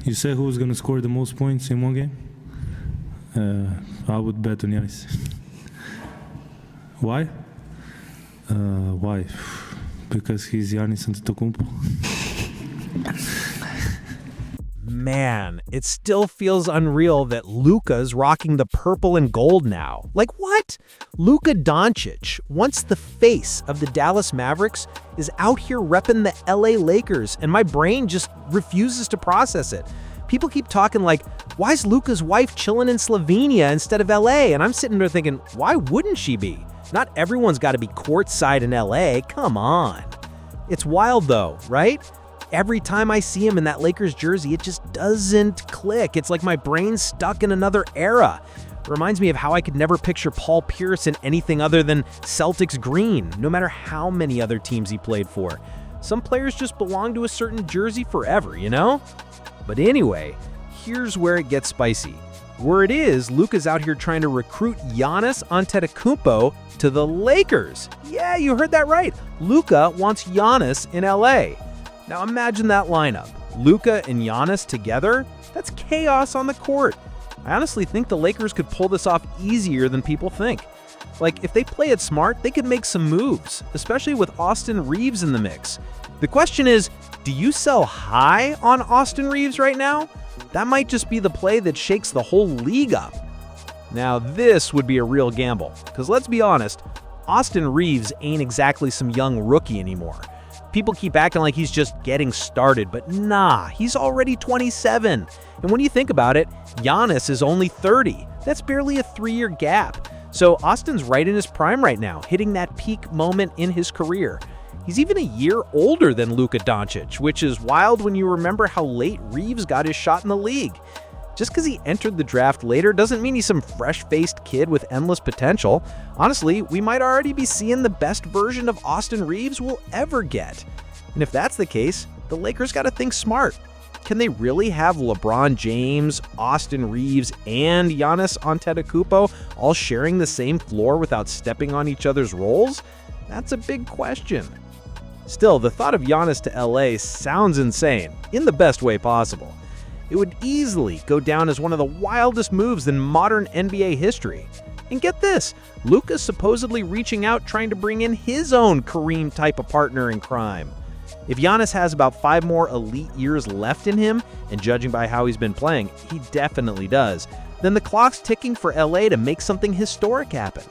You say who's going to score the most points in one game? I would bet on Giannis. Why? Why? Because he's Giannis Antetokounmpo. Man, it still feels unreal that Luka's rocking the purple and gold now. Like what? Luka Doncic, once the face of the Dallas Mavericks, is out here repping the LA Lakers, and my brain just refuses to process it. People keep talking like, why is Luka's wife chilling in Slovenia instead of LA? And I'm sitting there thinking, why wouldn't she be? Not everyone's got to be courtside in LA, come on. It's wild though, right? Every time I see him in that Lakers jersey, it just doesn't click. It's like my brain's stuck in another era. It reminds me of how I could never picture Paul Pierce in anything other than Celtics green, no matter how many other teams he played for. Some players just belong to a certain jersey forever, you know? But anyway, here's where it gets spicy. Word is, Luka's out here trying to recruit Giannis Antetokounmpo to the Lakers. Yeah, you heard that right. Luka wants Giannis in LA. Now imagine that lineup. Luka and Giannis together? That's chaos on the court. I honestly think the Lakers could pull this off easier than people think. Like, if they play it smart, they could make some moves, especially with Austin Reeves in the mix. The question is, do you sell high on Austin Reeves right now? That might just be the play that shakes the whole league up. Now, this would be a real gamble, because let's be honest, Austin Reeves ain't exactly some young rookie anymore. People keep acting like he's just getting started, but nah, he's already 27. And when you think about it, Giannis is only 30. That's barely a 3-year gap. So Austin's right in his prime right now, hitting that peak moment in his career. He's even a year older than Luka Doncic, which is wild when you remember how late Reeves got his shot in the league. Just because he entered the draft later doesn't mean he's some fresh-faced kid with endless potential. Honestly, we might already be seeing the best version of Austin Reeves we'll ever get. And if that's the case, the Lakers got to think smart. Can they really have LeBron James, Austin Reeves, and Giannis Antetokounmpo all sharing the same floor without stepping on each other's roles? That's a big question. Still, the thought of Giannis to LA sounds insane, in the best way possible. It would easily go down as one of the wildest moves in modern NBA history. And get this, Luka's supposedly reaching out trying to bring in his own Kareem type of partner in crime. If Giannis has about 5 more elite years left in him, and judging by how he's been playing, he definitely does, then the clock's ticking for LA to make something historic happen.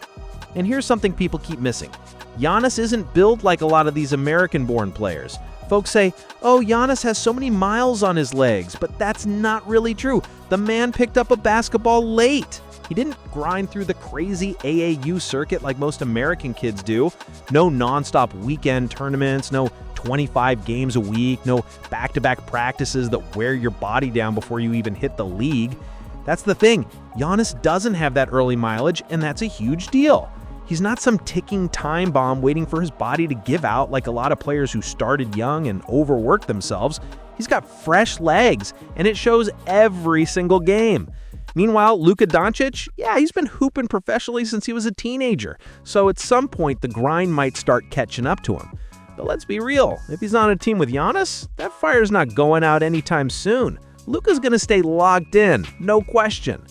And here's something people keep missing. Giannis isn't built like a lot of these American-born players. Folks say, oh, Giannis has so many miles on his legs, but that's not really true. The man picked up a basketball late. He didn't grind through the crazy AAU circuit like most American kids do. No nonstop weekend tournaments, no 25 games a week, no back-to-back practices that wear your body down before you even hit the league. That's the thing. Giannis doesn't have that early mileage, and that's a huge deal. He's not some ticking time bomb waiting for his body to give out like a lot of players who started young and overworked themselves. He's got fresh legs, and it shows every single game. Meanwhile, Luka Doncic, yeah, he's been hooping professionally since he was a teenager, so at some point the grind might start catching up to him. But let's be real, if he's on a team with Giannis, that fire's not going out anytime soon. Luka's going to stay locked in, no question.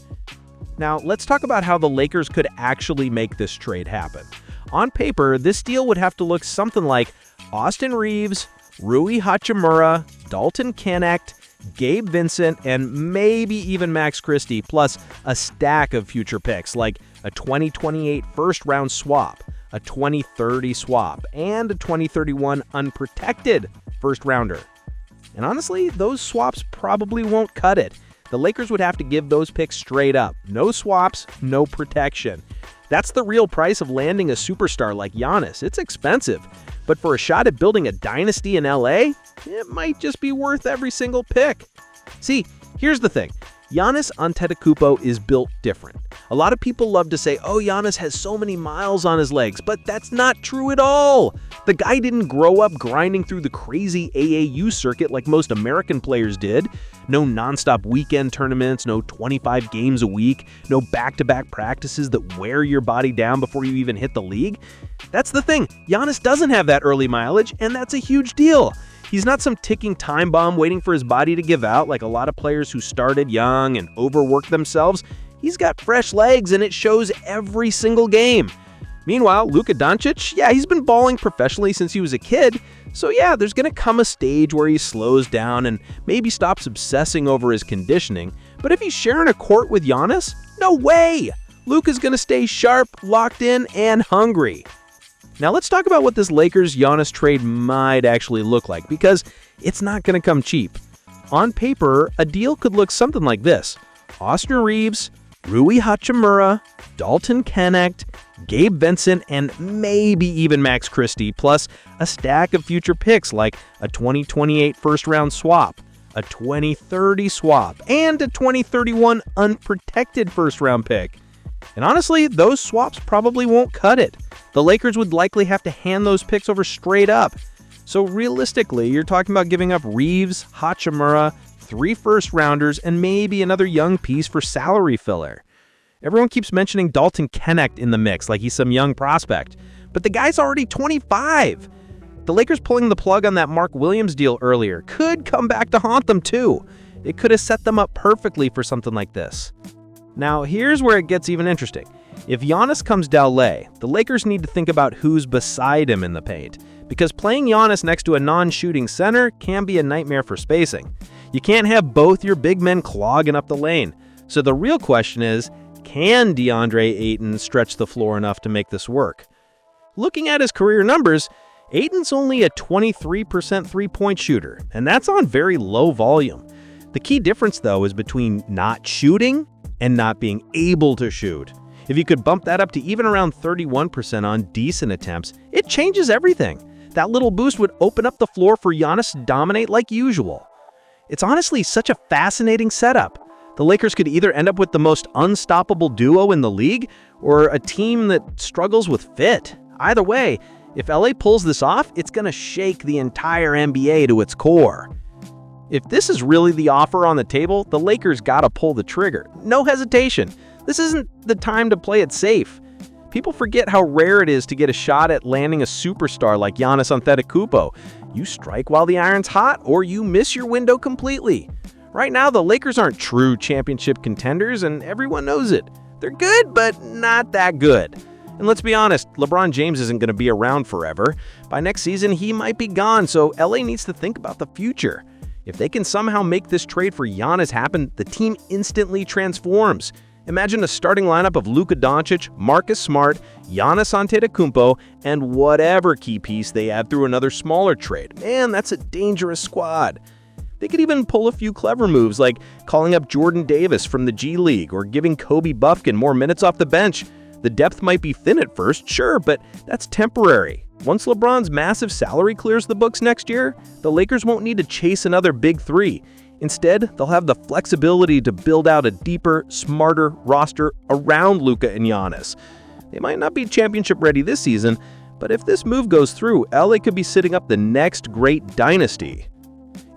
Now, let's talk about how the Lakers could actually make this trade happen. On paper, this deal would have to look something like Austin Reeves, Rui Hachimura, Dalton Knecht, Gabe Vincent, and maybe even Max Christie, plus a stack of future picks like a 2028 first-round swap, a 2030 swap, and a 2031 unprotected first-rounder. And honestly, those swaps probably won't cut it. The Lakers would have to give those picks straight up. No swaps, no protection. That's the real price of landing a superstar like Giannis. It's expensive. But for a shot at building a dynasty in LA, it might just be worth every single pick. See, here's the thing. Giannis Antetokounmpo is built different. A lot of people love to say, oh, Giannis has so many miles on his legs, but that's not true at all. The guy didn't grow up grinding through the crazy AAU circuit like most American players did. No nonstop weekend tournaments, no 25 games a week, no back-to-back practices that wear your body down before you even hit the league. That's the thing. Giannis doesn't have that early mileage, and that's a huge deal. He's not some ticking time bomb waiting for his body to give out like a lot of players who started young and overworked themselves. He's got fresh legs and it shows every single game. Meanwhile, Luka Doncic, yeah, he's been balling professionally since he was a kid, so yeah, there's gonna come a stage where he slows down and maybe stops obsessing over his conditioning, but if he's sharing a court with Giannis, no way! Luka's gonna stay sharp, locked in, and hungry. Now let's talk about what this Lakers-Giannis trade might actually look like, because it's not gonna come cheap. On paper, a deal could look something like this: Austin Reeves, Rui Hachimura, Dalton Knecht, Gabe Vincent, and maybe even Max Christie, plus a stack of future picks like a 2028 first-round swap, a 2030 swap, and a 2031 unprotected first-round pick. And honestly, those swaps probably won't cut it. The Lakers would likely have to hand those picks over straight up. So realistically, you're talking about giving up Reeves, Hachimura, 3 first-rounders, and maybe another young piece for salary filler. Everyone keeps mentioning Dalton Knecht in the mix like he's some young prospect, but the guy's already 25. The Lakers pulling the plug on that Mark Williams deal earlier could come back to haunt them too. It could have set them up perfectly for something like this. Now, here's where it gets even interesting. If Giannis comes to LA, the Lakers need to think about who's beside him in the paint, because playing Giannis next to a non-shooting center can be a nightmare for spacing. You can't have both your big men clogging up the lane. So the real question is, can DeAndre Ayton stretch the floor enough to make this work? Looking at his career numbers, Ayton's only a 23% three-point shooter, and that's on very low volume. The key difference, though, is between not shooting and not being able to shoot. If you could bump that up to even around 31% on decent attempts, it changes everything. That little boost would open up the floor for Giannis to dominate like usual. It's honestly such a fascinating setup. The Lakers could either end up with the most unstoppable duo in the league or a team that struggles with fit. Either way, if LA pulls this off, it's going to shake the entire NBA to its core. If this is really the offer on the table, the Lakers gotta pull the trigger. No hesitation. This isn't the time to play it safe. People forget how rare it is to get a shot at landing a superstar like Giannis Antetokounmpo. You strike while the iron's hot, or you miss your window completely. Right now, the Lakers aren't true championship contenders, and everyone knows it. They're good, but not that good. And let's be honest, LeBron James isn't going to be around forever. By next season, he might be gone, so LA needs to think about the future. If they can somehow make this trade for Giannis happen, the team instantly transforms. Imagine a starting lineup of Luka Doncic, Marcus Smart, Giannis Antetokounmpo, and whatever key piece they add through another smaller trade. Man, that's a dangerous squad. They could even pull a few clever moves like calling up Jordan Davis from the G League or giving Kobe Buffkin more minutes off the bench. The depth might be thin at first, sure, but that's temporary. Once LeBron's massive salary clears the books next year, the Lakers won't need to chase another big three. Instead, they'll have the flexibility to build out a deeper, smarter roster around Luka and Giannis. They might not be championship ready this season, but if this move goes through, LA could be setting up the next great dynasty.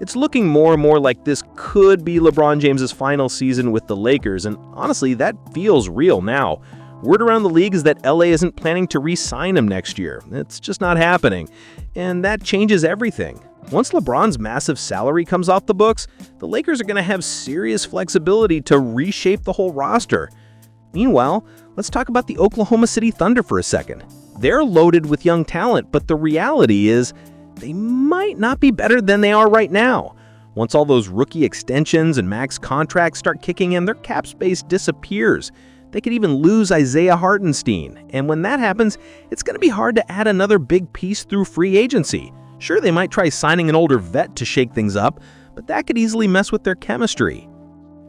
It's looking more and more like this could be LeBron James's final season with the Lakers, and honestly, that feels real now. Word around the league is that LA isn't planning to re-sign him next year. It's just not happening, and that changes everything. Once LeBron's massive salary comes off the books, the Lakers are going to have serious flexibility to reshape the whole roster. Meanwhile, let's talk about the Oklahoma City Thunder for a second. They're loaded with young talent, but the reality is they might not be better than they are right now. Once all those rookie extensions and max contracts start kicking in, their cap space disappears. They could even lose Isaiah Hartenstein, and when that happens, it's going to be hard to add another big piece through free agency. Sure, they might try signing an older vet to shake things up, but that could easily mess with their chemistry.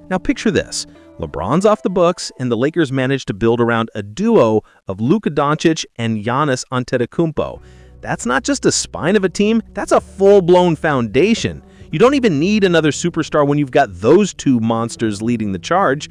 Now picture this. LeBron's off the books, and the Lakers managed to build around a duo of Luka Doncic and Giannis Antetokounmpo. That's not just a spine of a team, that's a full-blown foundation. You don't even need another superstar when you've got those two monsters leading the charge.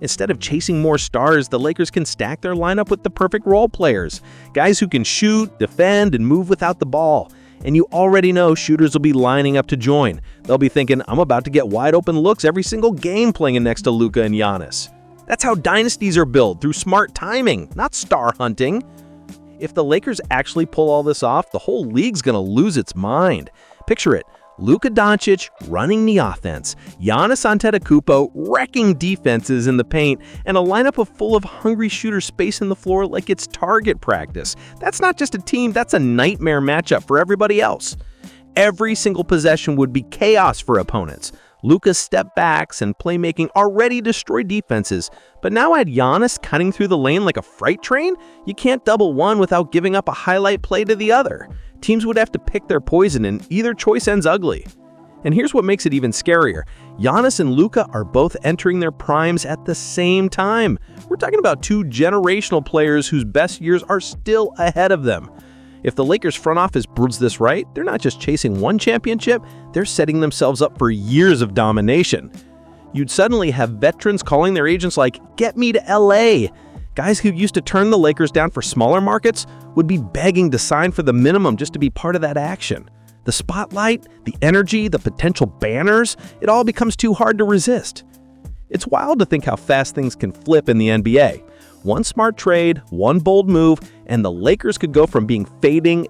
Instead of chasing more stars, the Lakers can stack their lineup with the perfect role players. Guys who can shoot, defend, and move without the ball. And you already know shooters will be lining up to join. They'll be thinking, I'm about to get wide open looks every single game playing next to Luka and Giannis. That's how dynasties are built, through smart timing, not star hunting. If the Lakers actually pull all this off, the whole league's going to lose its mind. Picture it. Luka Doncic running the offense, Giannis Antetokounmpo wrecking defenses in the paint, and a lineup full of hungry shooters spacing the floor like it's target practice. That's not just a team, that's a nightmare matchup for everybody else. Every single possession would be chaos for opponents. Luka's step backs and playmaking already destroy defenses, but now add Giannis cutting through the lane like a freight train? You can't double one without giving up a highlight play to the other. Teams would have to pick their poison, and either choice ends ugly. And here's what makes it even scarier. Giannis and Luka are both entering their primes at the same time. We're talking about two generational players whose best years are still ahead of them. If the Lakers front office broods this right, they're not just chasing one championship, they're setting themselves up for years of domination. You'd suddenly have veterans calling their agents like, "Get me to LA." Guys who used to turn the Lakers down for smaller markets would be begging to sign for the minimum just to be part of that action. The spotlight, the energy, the potential banners, it all becomes too hard to resist. It's wild to think how fast things can flip in the NBA. One smart trade, one bold move, and the Lakers could go from being LeBron